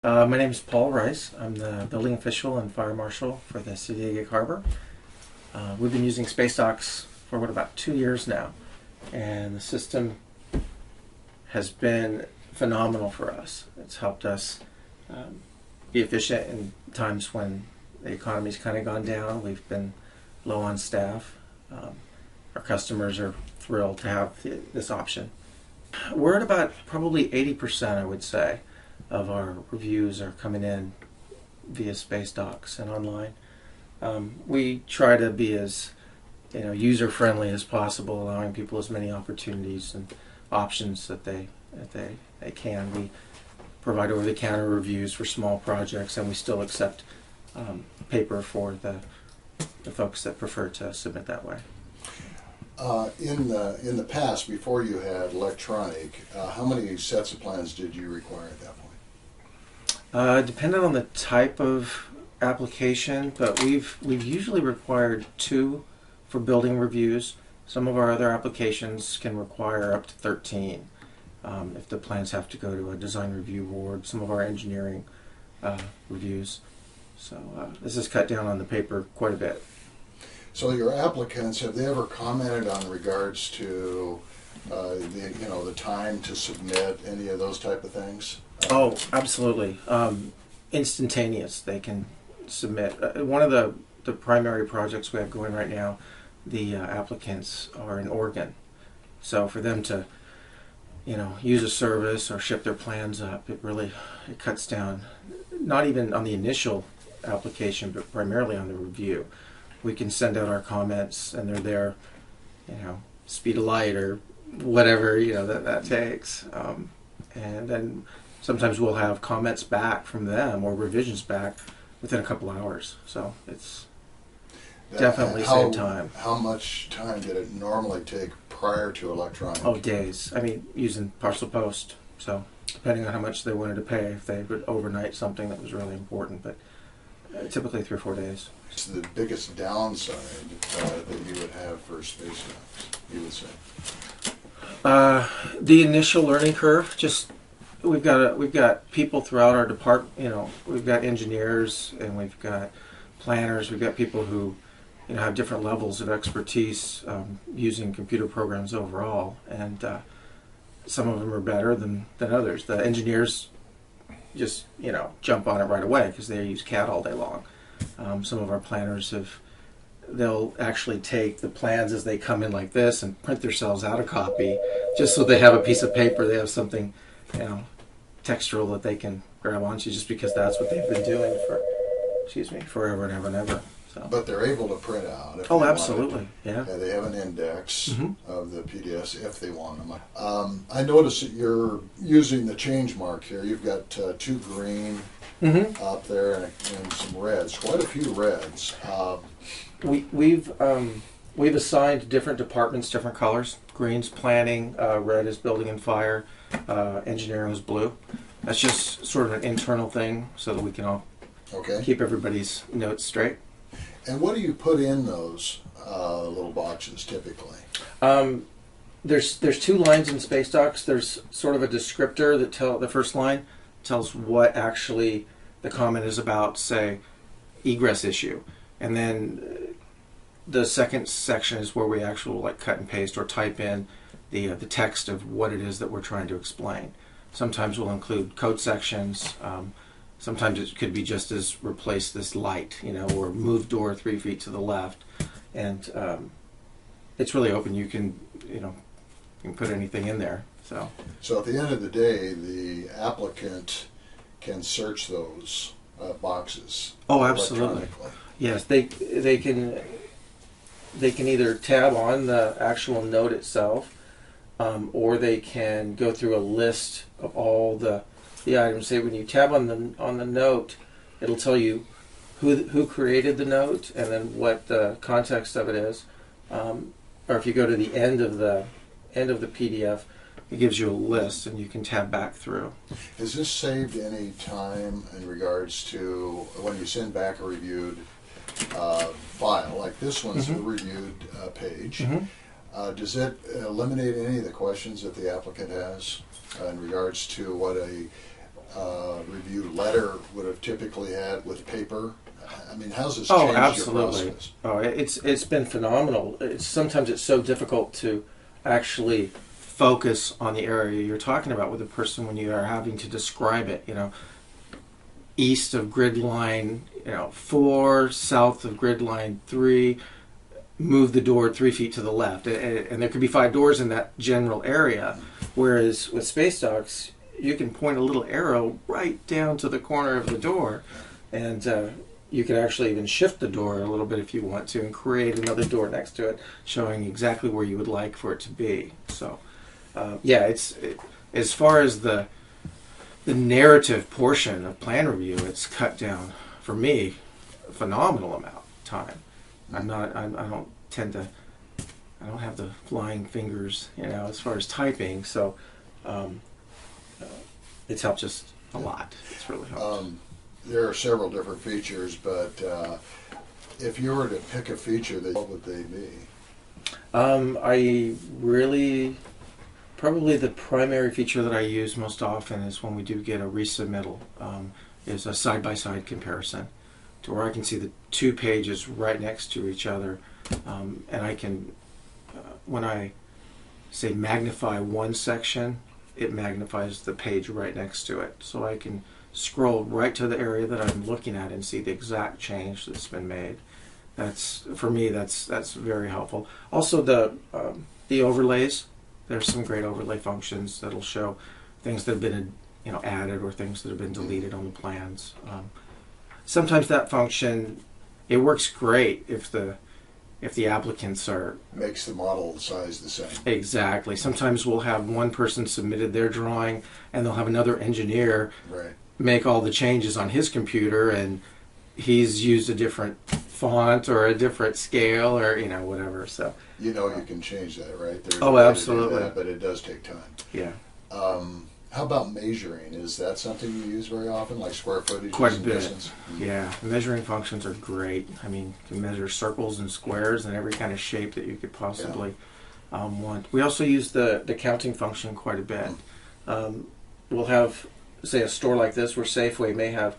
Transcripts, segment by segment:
My name is Paul Rice. I'm the building official and fire marshal for the city of Gig Harbor. We've been using Spacedox for about 2 years now, and the system has been phenomenal for us. It's helped us be efficient in times when the economy's kind of gone down. We've been low on staff. Our customers are thrilled to have this option. We're at about probably 80%, I would say, of our reviews are coming in via Spacedox and online. We try to be as user friendly as possible, allowing people as many opportunities and options that they can. We provide over-the-counter reviews for small projects, and we still accept paper for the folks that prefer to submit that way. In the past, before you had electronic, how many sets of plans did you require at that point? Depending on the type of application, but we've usually required 2 for building reviews. Some of our other applications can require up to 13 if the plans have to go to a design review board. Some of our engineering reviews. So this has cut down on the paper quite a bit. So your applicants, have they ever commented on regards to the time to submit, any of those type of things? Oh, absolutely. Instantaneous. They can submit. One of the primary projects we have going right now, the applicants are in Oregon. So for them to, use a service or ship their plans up, it cuts down, not even on the initial application, but primarily on the review. We can send out our comments and they're there, speed of light or whatever, that takes. And then sometimes we'll have comments back from them or revisions back within a couple hours. So it's definitely saved time. How much time did it normally take prior to electronic? Oh, days. I mean, using parcel post. So depending on how much they wanted to pay, if they would overnight something that was really important, but typically 3 or 4 days. What's the biggest downside that you would have for Spacedox, you would say? The initial learning curve. Just we've got people throughout our department. We've got engineers and we've got planners. We've got people who have different levels of expertise using computer programs overall, and some of them are better than others. The engineers just jump on it right away because they use CAD all day long. Some of our planners they'll actually take the plans as they come in like this and print themselves out a copy just so they have a piece of paper, they have something textural that they can grab onto, just because that's what they've been doing for forever and ever and ever. So. But they're able to print out. Oh, absolutely, yeah. They have an index of the PDFs if they want them. I notice that you're using the change mark here. You've got 2 green up there and some reds. Quite a few reds. We've assigned different departments different colors. Green's planning, red is building and fire, engineering is blue. That's just sort of an internal thing so that we can all keep everybody's notes straight. And what do you put in those little boxes typically? There's 2 lines in Spacedox. There's sort of a descriptor that the first line tells what actually the comment is about, say, egress issue, and then the second section is where we actually cut and paste or type in the text of what it is that we're trying to explain. Sometimes we'll include code sections. Sometimes it could be just as replace this light, or move door 3 feet to the left, and it's really open. You can put anything in there. So at the end of the day, the applicant can search those boxes. Oh, absolutely. Yes, they can either tab on the actual note itself, or they can go through a list of all the items. Say when you tab on the note, it'll tell you who created the note and then what the context of it is. Or if you go to the end of the PDF, it gives you a list and you can tab back through. Has this saved any time in regards to when you send back a reviewed file, like this one's a reviewed page? Does it eliminate any of the questions that the applicant has in regards to what review letter would have typically had with paper? I mean, how's this Oh, changed absolutely. your process? Oh, it's been phenomenal. Sometimes it's so difficult to actually focus on the area you're talking about with a person when you are having to describe it. East of grid line, 4, south of grid line 3. Move the door 3 feet to the left, and there could be 5 doors in that general area. Whereas with Spacedox, you can point a little arrow right down to the corner of the door, and you can actually even shift the door a little bit if you want to, and create another door next to it, showing exactly where you would like for it to be. So, as far as the narrative portion of plan review, it's cut down for me a phenomenal amount of time. I don't have the flying fingers, as far as typing. So, it's helped just a lot. It's really helped. There are several different features, but if you were to pick a feature, what would they be? Probably the primary feature that I use most often is when we do get a resubmittal, is a side-by-side comparison, to where I can see the 2 pages right next to each other, and I can, when I say magnify one section, it magnifies the page right next to it, so I can scroll right to the area that I'm looking at and see the exact change that's been made. That's, for me, that's very helpful. Also, the overlays. There's some great overlay functions that'll show things that have been added or things that have been deleted on the plans. Sometimes that function, it works great if the applicants are... Makes the model size the same. Exactly. Sometimes we'll have one person submitted their drawing, and they'll have another engineer make all the changes on his computer, and he's used a different font or a different scale or whatever. So you can change that, right? There's absolutely. That, but it does take time. Yeah. How about measuring? Is that something you use very often, like square footage? Quite a bit. Distance? Yeah, measuring functions are great. I mean, you can measure circles and squares and every kind of shape that you could possibly want. We also use the counting function quite a bit. We'll have, say, a store like this where Safeway may have,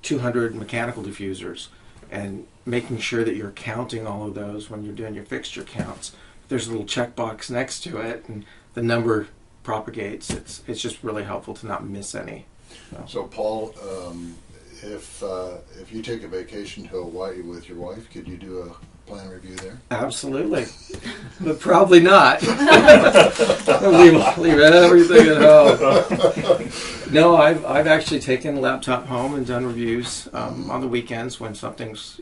200 mechanical diffusers, and making sure that you're counting all of those when you're doing your fixture counts. There's a little checkbox next to it, and the number propagates. It's just really helpful to not miss any. So Paul, if you take a vacation to Hawaii with your wife, could you do a plan review there? Absolutely, but probably not. leave everything at home. No, I've actually taken a laptop home and done reviews on the weekends when something's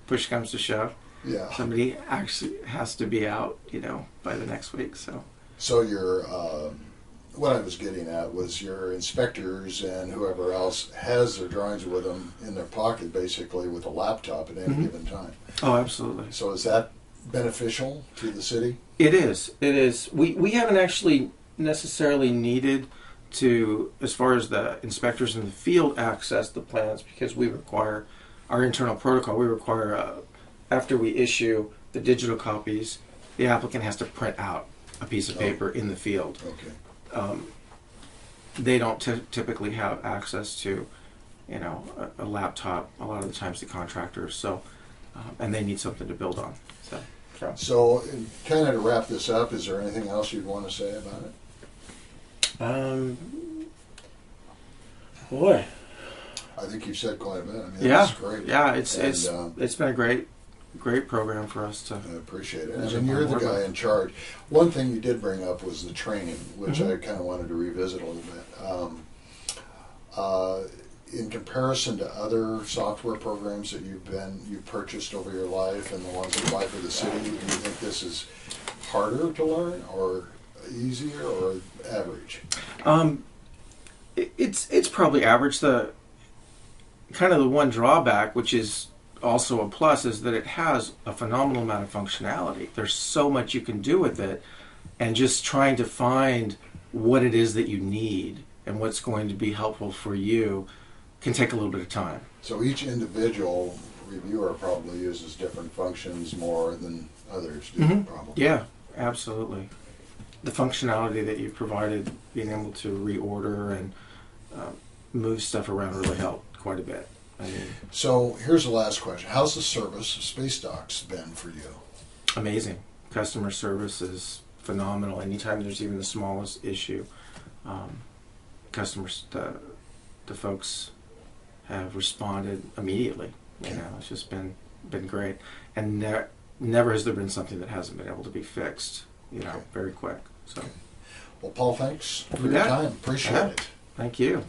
push comes to shove. Yeah. Somebody actually has to be out by the next week. So your what I was getting at was your inspectors and whoever else has their drawings with them in their pocket, basically with a laptop at any given time. Oh, absolutely. So is that beneficial to the city? It is. It is. We haven't actually necessarily needed to, as far as the inspectors in the field, access the plans, because we require our internal protocol. We require after we issue the digital copies, the applicant has to print out a piece of paper in the field. Okay. They don't typically have access to, a laptop. A lot of the times, the contractors. So, and they need something to build on. So, kind of to wrap this up, is there anything else you'd want to say about it? Boy, I think you've said quite a bit. I mean, that's great. Yeah, it's been a great program for us to. I apprate it. And you're the guy in charge. One thing you did bring up was the training, which I kind of wanted to revisit a little bit. In comparison to other software programs that you've purchased over your life and the ones that apply for the city, do you think this is harder to learn or easier or average? It's probably average. The kind of the one drawback, which is also a plus, is that it has a phenomenal amount of functionality. There's so much you can do with it, and just trying to find what it is that you need and what's going to be helpful for you can take a little bit of time. So each individual reviewer probably uses different functions more than others do, probably. Yeah, absolutely. The functionality that you provided, being able to reorder and move stuff around really helped quite a bit. I mean, So here's the last question. How's the service of Spacedox been for you? amazing. Customer service is phenomenal. Anytime there's even the smallest issue, customers, the folks have responded immediately. You know, it's just been great, and never has there been something that hasn't been able to be fixed. You know, very quick. So, Well, Paul, thanks for You your bet. time. Appreciate Yeah. it. Thank you.